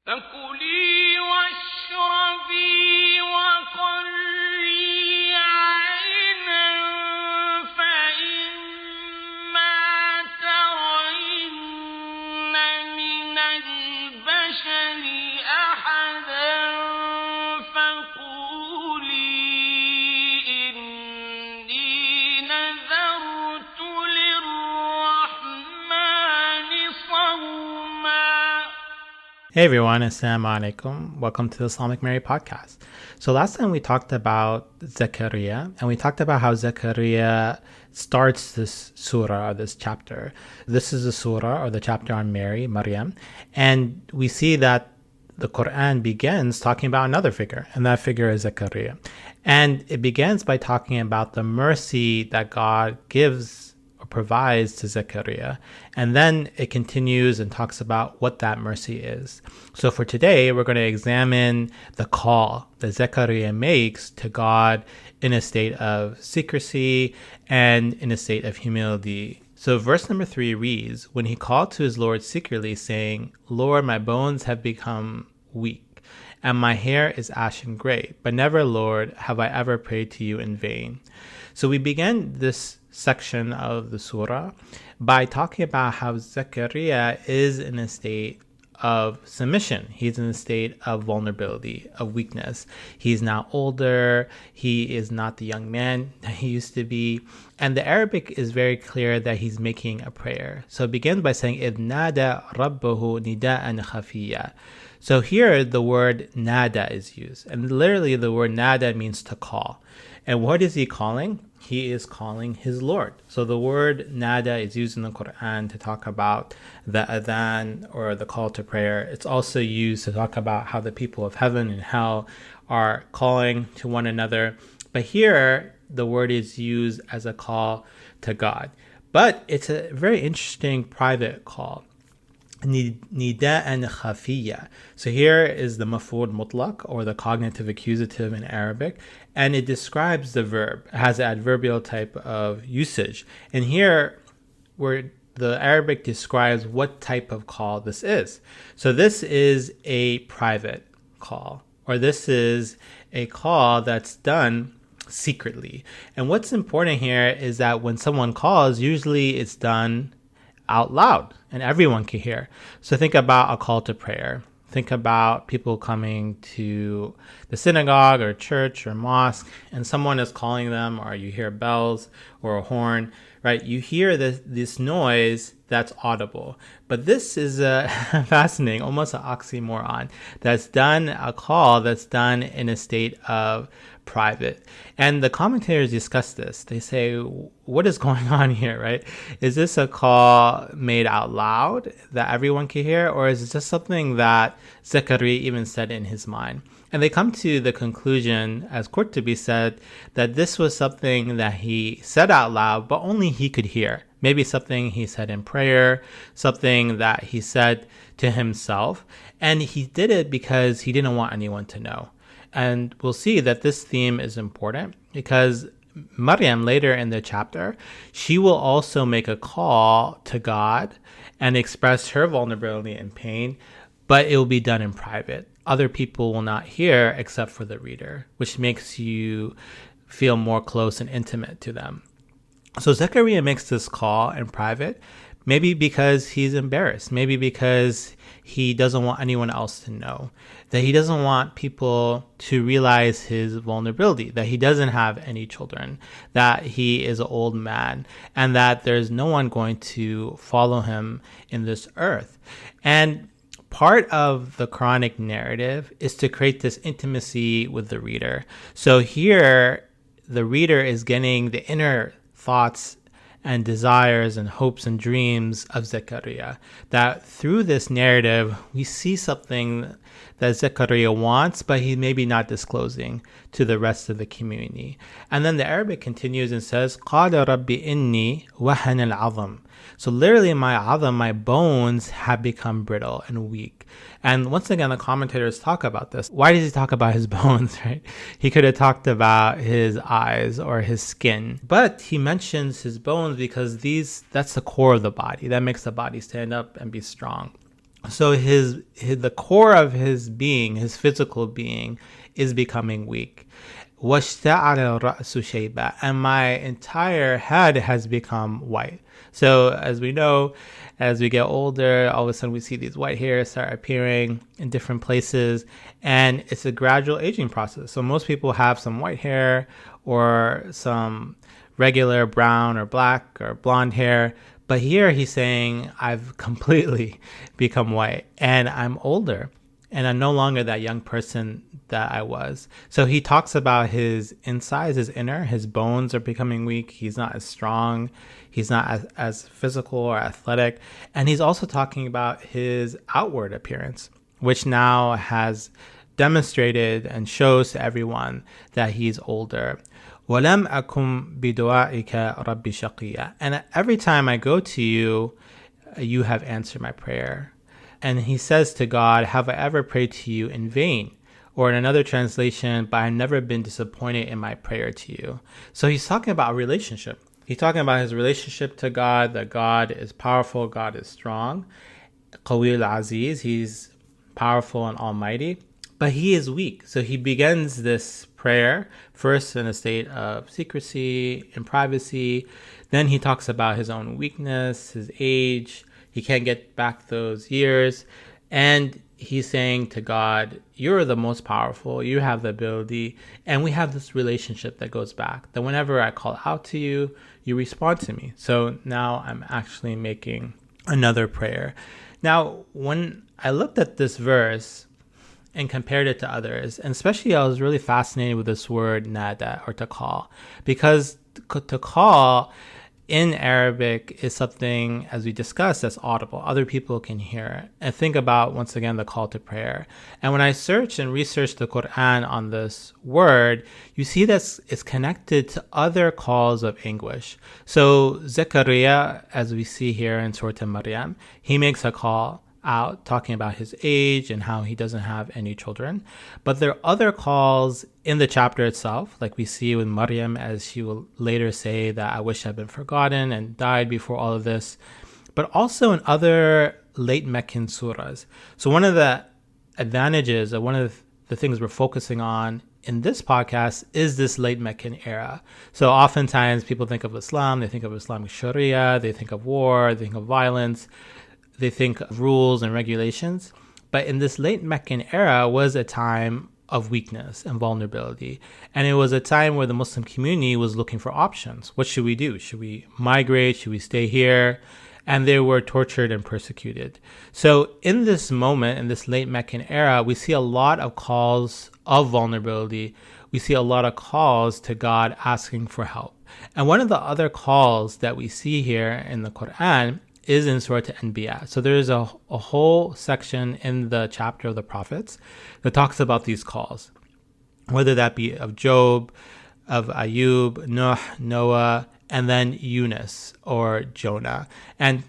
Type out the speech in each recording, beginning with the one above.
فكلي واشربي وقري عينا فإما ترين من البشر أحدا فقولي إني نذرت للرحمن صوما. Hey everyone, Assalamu alaikum. Welcome to the Islamic podcast. So last time we talked about Zakariyya, and we talked about how Zakariyya starts this surah, or this chapter. This is the surah, or the chapter on Mary, Maryam, and we see that the Qur'an begins talking about another figure, and that figure is Zakariyya. And it begins by talking about the mercy that God gives or provides to Zakariyya, and then it continues and talks about what that mercy is. So for today, we're going to examine the call that Zakariyya makes to God in a state of secrecy and in a state of humility. So verse number 3 reads, "When he called to his Lord secretly, saying, 'Lord, my bones have become weak, and my hair is ashen gray, but never, Lord, have I ever prayed to you in vain.'" So we began this section of the surah by talking about how Zakariyya is in a state of submission. He's in a state of vulnerability, of weakness. He's now older. He is not the young man that he used to be. And the Arabic is very clear that he's making a prayer. So it begins by saying, إِذْ نَادَى رَبَّهُ نِدَاءً خَفِيًّا. So here the word nada is used. And literally the word nada means to call. And what is he calling? He is calling his Lord. So the word nada is used in the Qur'an to talk about the adhan or the call to prayer. It's also used to talk about how the people of heaven and hell are calling to one another. But here, the word is used as a call to God. But it's a very interesting private call. Nida'an khafiyya. So here is the maf'ul mutlaq, or the cognitive accusative in Arabic, and it describes the verb. It has an adverbial type of usage. And here, where the Arabic describes what type of call this is. So this is a private call, or this is a call that's done secretly. And what's important here is that when someone calls, usually it's done out loud and everyone can hear. So think about a call to prayer. Think about people coming to the synagogue or church or mosque, and someone is calling them, or you hear bells or a horn, right? You hear this noise that's audible. But this is fascinating, almost an oxymoron. A call that's done in a state of private. And the commentators discuss this. They say, what is going on here, right? Is this a call made out loud that everyone can hear, or is it just something that Zakariyya even said in his mind? And they come to the conclusion, as Qurtubi said, that this was something that he said out loud, but only he could hear. Maybe something he said in prayer, something that he said to himself. And he did it because he didn't want anyone to know. And we'll see that this theme is important because Maryam, later in the chapter, she will also make a call to God and express her vulnerability and pain, but it will be done in private. Other people will not hear except for the reader, which makes you feel more close and intimate to them. So Zakariyya makes this call in private, maybe because he's embarrassed, maybe because he doesn't want anyone else to know, that he doesn't want people to realize his vulnerability, that he doesn't have any children, that he is an old man, and that there's no one going to follow him in this earth. And part of the Quranic narrative is to create this intimacy with the reader. So here, the reader is getting the inner thoughts and desires and hopes and dreams of Zakariyya. That through this narrative, we see something that Zakariyya wants, but he may be not disclosing to the rest of the community. And then the Arabic continues and says, قَالَ رَبِّ إِنِّي وَهَنَ الْعَظَمُ. So literally my bones have become brittle and weak. And once again, the commentators talk about this. Why does he talk about his bones, right? He could have talked about his eyes or his skin. But he mentions his bones because that's the core of the body. That makes the body stand up and be strong. So the core of his being, his physical being, is becoming weak. وَاشْتَعَلَ الرَّأْسُ شَيْبًا, and my entire head has become white. So as we know, as we get older, all of a sudden we see these white hairs start appearing in different places, and it's a gradual aging process. So most people have some white hair or some regular brown or black or blonde hair. But here he's saying, I've completely become white and I'm older and I'm no longer that young person that I was. So he talks about his insides, his inner, his bones are becoming weak. He's not as strong. He's not as physical or athletic. And he's also talking about his outward appearance, which now has demonstrated and shows to everyone that he's older. وَلَمْ أَكُمْ بِدُعَائِكَ رَبِّ شَقِيًّا, and every time I go to you, you have answered my prayer. And he says to God, have I ever prayed to you in vain? Or in another translation, but I've never been disappointed in my prayer to you. So he's talking about a relationship. He's talking about his relationship to God, that God is powerful, God is strong. Qawi al-Aziz, he's powerful and almighty. But he is weak. So he begins this prayer first in a state of secrecy and privacy. Then he talks about his own weakness, his age. He can't get back those years. And he's saying to God, you're the most powerful. You have the ability. And we have this relationship that goes back. That whenever I call out to you, you respond to me. So now I'm actually making another prayer. Now, when I looked at this verse and compared it to others, and especially I was really fascinated with this word nada, or to call, because to call in Arabic is something, as we discussed, that's audible. Other people can hear it. And think about, once again, the call to prayer. And when I searched and researched the Qur'an on this word, you see that it's connected to other calls of anguish. So Zakariyya, as we see here in Surat Maryam, he makes a call out talking about his age and how he doesn't have any children. But there are other calls in the chapter itself, like we see with Maryam, as she will later say that I wish I'd been forgotten and died before all of this, but also in other late Meccan surahs. So one of the advantages, or one of the things we're focusing on in this podcast, is this late Meccan era. So oftentimes people think of Islam, they think of Islamic Sharia, they think of war, they think of violence, they think of rules and regulations. But in this late Meccan era was a time of weakness and vulnerability. And it was a time where the Muslim community was looking for options. What should we do? Should we migrate? Should we stay here? And they were tortured and persecuted. So in this moment, in this late Meccan era, we see a lot of calls of vulnerability. We see a lot of calls to God asking for help. And one of the other calls that we see here in the Qur'an is in Surat Anbiya. So there's a whole section in the chapter of the prophets that talks about these calls, whether that be of Job, of Ayub, Noah, and then Yunus or Jonah. And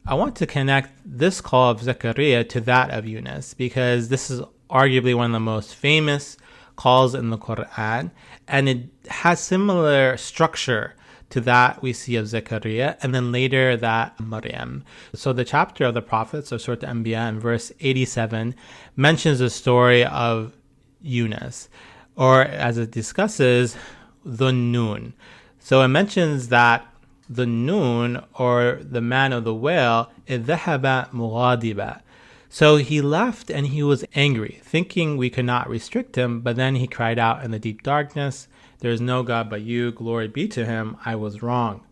I want to connect this call of Zakariyya to that of Yunus, because this is arguably one of the most famous calls in the Qur'an, and it has similar structure to that we see of Zakariyya, and then later that Maryam. So the chapter of the prophets, or Surat Anbiya, in verse 87, mentions the story of Yunus, or as it discusses, the Nun. So it mentions that the Nun, or the man of the whale, ذهب مغاضبا. So he left and he was angry, thinking we could not restrict him, but then he cried out in the deep darkness, there is no God but you, glory be to him, I was wrong.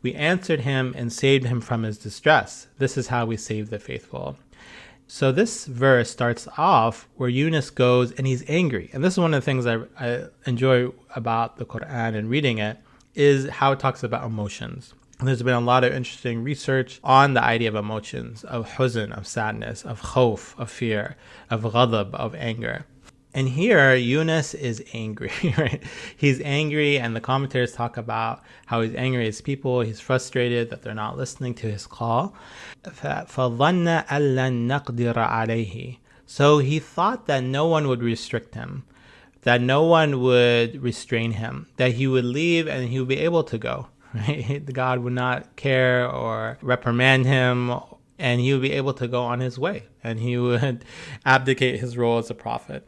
We answered him and saved him from his distress. This is how we save the faithful. So this verse starts off where Yunus goes and he's angry. And this is one of the things I enjoy about the Qur'an and reading it, is how it talks about emotions. And there's been a lot of interesting research on the idea of emotions, of huzn, of sadness, of khawf, of fear, of ghadab, of anger. And here, Yunus is angry, right? He's angry, and the commentators talk about how he's angry at his people. He's frustrated that they're not listening to his call. فَظَنَّ أَلَّن نَقْدِرَ عَلَيْهِ. So he thought that no one would restrict him, that no one would restrain him, that he would leave and he would be able to go, right? God would not care or reprimand him. and he would be able to go on his way, and he would abdicate his role as a prophet.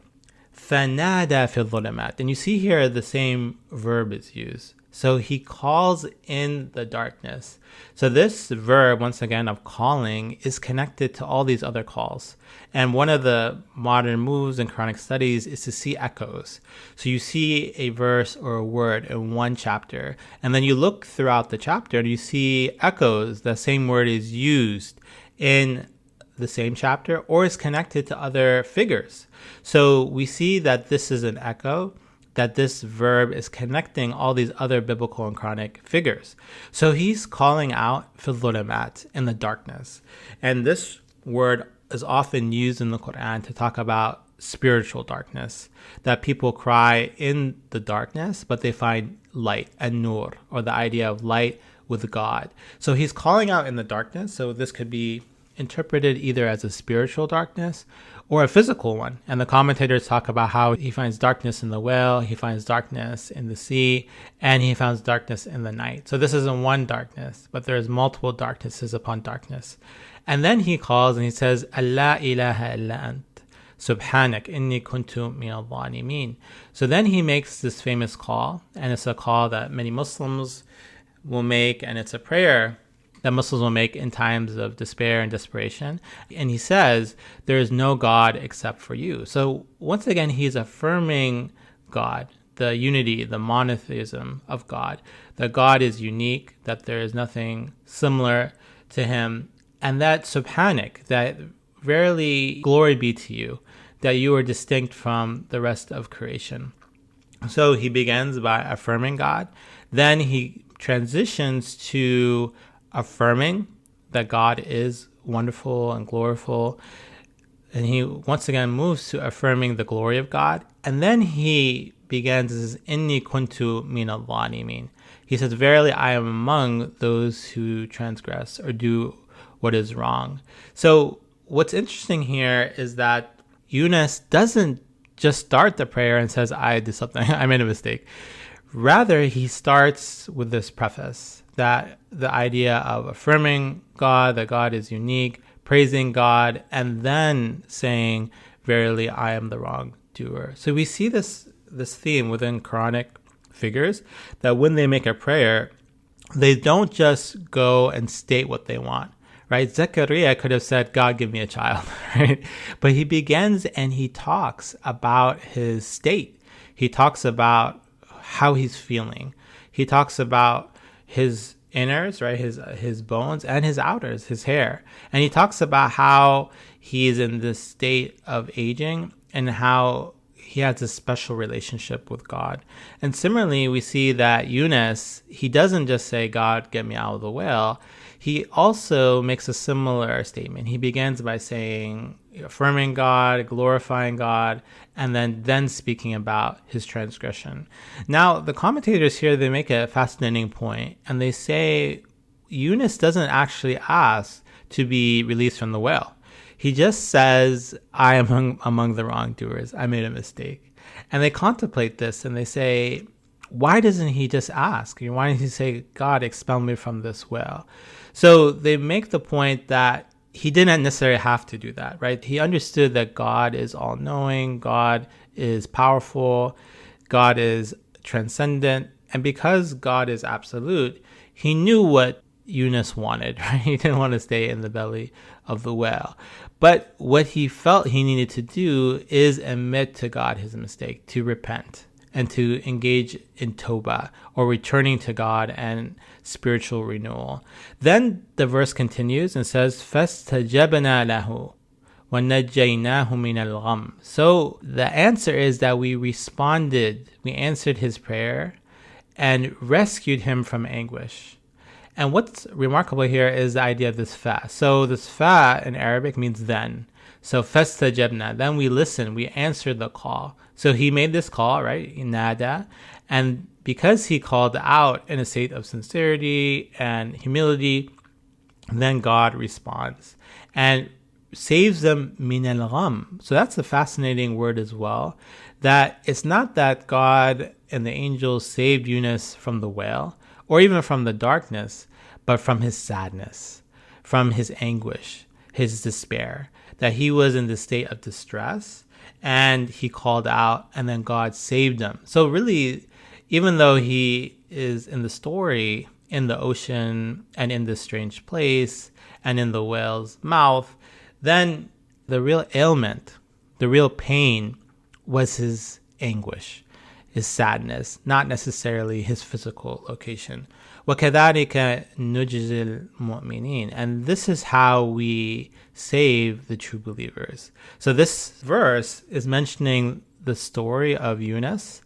فَنَادَى فِي الظُّلُمَاتِ. And you see here the same verb is used. So he calls in the darkness. So this verb, once again, of calling is connected to all these other calls. And one of the modern moves in Quranic studies is to see echoes. So you see a verse or a word in one chapter, and then you look throughout the chapter and you see echoes. The same word is used in the same chapter or is connected to other figures. So we see that this is an echo, that this verb is connecting all these other biblical and Quranic figures. So he's calling out fil dhulumat, in the darkness. And this word is often used in the Qur'an to talk about spiritual darkness, that people cry in the darkness, but they find light, and nur, or the idea of light with God. So he's calling out in the darkness. So this could be interpreted either as a spiritual darkness or a physical one. And the commentators talk about how he finds darkness in the well, he finds darkness in the sea, and he finds darkness in the night. So this isn't one darkness, but there's multiple darknesses upon darkness. And then he calls and he says, Allah ilaha illa ant, subhanak inni kuntu min al-zalimin. So then he makes this famous call, and it's a call that many Muslims will make, and it's a prayer that Muslims will make in times of despair and desperation. And he says, there is no God except for you. So once again, he's affirming God, the unity, the monotheism of God, that God is unique, that there is nothing similar to him, and that subhanak, that verily glory be to you, that you are distinct from the rest of creation. So he begins by affirming God. Then he transitions to affirming that God is wonderful and gloriful. And he once again moves to affirming the glory of God. And then he begins as inni kuntu min al-zalimin. He says, verily I am among those who transgress or do what is wrong. So what's interesting here is that Yunus doesn't just start the prayer and says, I did something, I made a mistake. Rather, he starts with this preface, that the idea of affirming God, that God is unique, praising God, and then saying, verily, I am the wrongdoer. So we see this theme within Quranic figures, that when they make a prayer, they don't just go and state what they want, right? Zakariyya could have said, God, give me a child, right? But he begins and he talks about his state. He talks about how he's feeling. He talks about his inners, right, his bones, and his outers, his hair. And he talks about how he is in this state of aging and how he has a special relationship with God. And similarly, we see that Yunus, he doesn't just say, God, get me out of the well. He also makes a similar statement. He begins by saying, affirming God, glorifying God, and then speaking about his transgression. Now, the commentators here, they make a fascinating point, and they say Yunus doesn't actually ask to be released from the well. He just says, I am among the wrongdoers. I made a mistake. And they contemplate this and they say, why doesn't he just ask? Why doesn't he say, God, expel me from this well? So they make the point that he didn't necessarily have to do that, right? He understood that God is all-knowing, God is powerful, God is transcendent, and because God is absolute, he knew what Yunus wanted, right? He didn't want to stay in the belly of the whale. But what he felt he needed to do is admit to God his mistake, to repent, and to engage in Tawbah, or returning to God and spiritual renewal. Then the verse continues and says, فَاسْتَجَبْنَا لَهُ وَنَجَّيْنَاهُ مِنَ الْغَمِّ. So the answer is that we answered his prayer and rescued him from anguish. And what's remarkable here is the idea of this fa. So this fa in Arabic means then. So fastajabna, then we listened, we answered the call. So he made this call, right? Nada. And because he called out in a state of sincerity and humility, then God responds and saves them min al-gham. So that's a fascinating word as well, that it's not that God and the angels saved Yunus from the whale or even from the darkness, but from his sadness, from his anguish. his despair, that he was in this state of distress, and he called out, and then God saved him. So really, even though he is in the story in the ocean and in this strange place and in the whale's mouth, then the real ailment, the real pain was his anguish, his sadness, not necessarily his physical location. وَكَذَلِكَ نُجْزِي الْمُؤْمِنِينَ. And this is how we save the true believers. So this verse is mentioning the story of Yunus,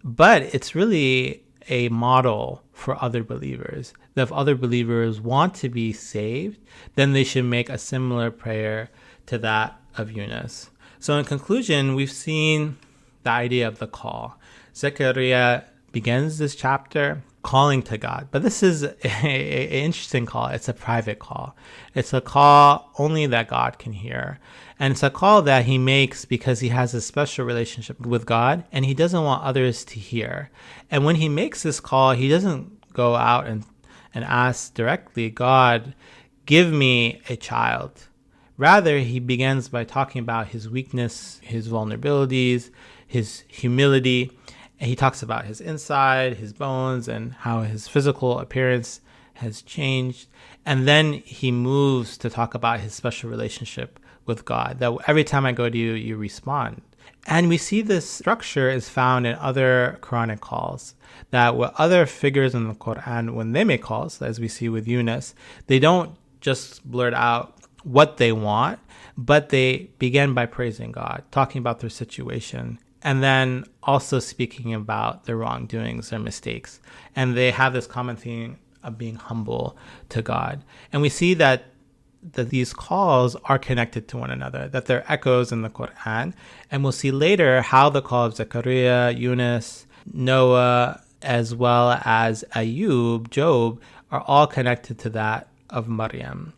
but it's really a model for other believers. That if other believers want to be saved, then they should make a similar prayer to that of Yunus. So in conclusion, we've seen the idea of the call. Zakariyya begins this chapter calling to God, but this is an interesting call. It's a private call. It's a call only that God can hear. And it's a call that he makes because he has a special relationship with God and he doesn't want others to hear. And when he makes this call, he doesn't go out and ask directly, God, give me a child. Rather, he begins by talking about his weakness, his vulnerabilities, his humility. And he talks about his inside, his bones, and how his physical appearance has changed. And then he moves to talk about his special relationship with God, that every time I go to you, you respond. And we see this structure is found in other Quranic calls, that with other figures in the Qur'an, when they make calls, as we see with Yunus, they don't just blurt out what they want, but they begin by praising God, talking about their situation, and then also speaking about their wrongdoings, their mistakes. And they have this common theme of being humble to God. And we see that these calls are connected to one another, that they're echoes in the Qur'an. And we'll see later how the call of Zakariyya, Yunus, Noah, as well as Ayub, Job, are all connected to that of Maryam.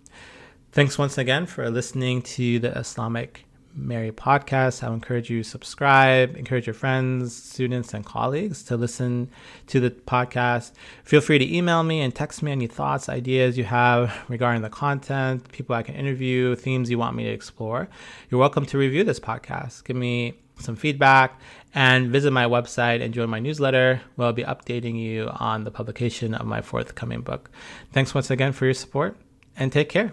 Thanks once again for listening to the Islamic Mary podcast. I encourage you to subscribe, encourage your friends, students, and colleagues to listen to the podcast. Feel free to email me and text me any thoughts, ideas you have regarding the content, people I can interview, themes you want me to explore. You're welcome to review this podcast. Give me some feedback and visit my website and join my newsletter where I'll be updating you on the publication of my forthcoming book. Thanks once again for your support and take care.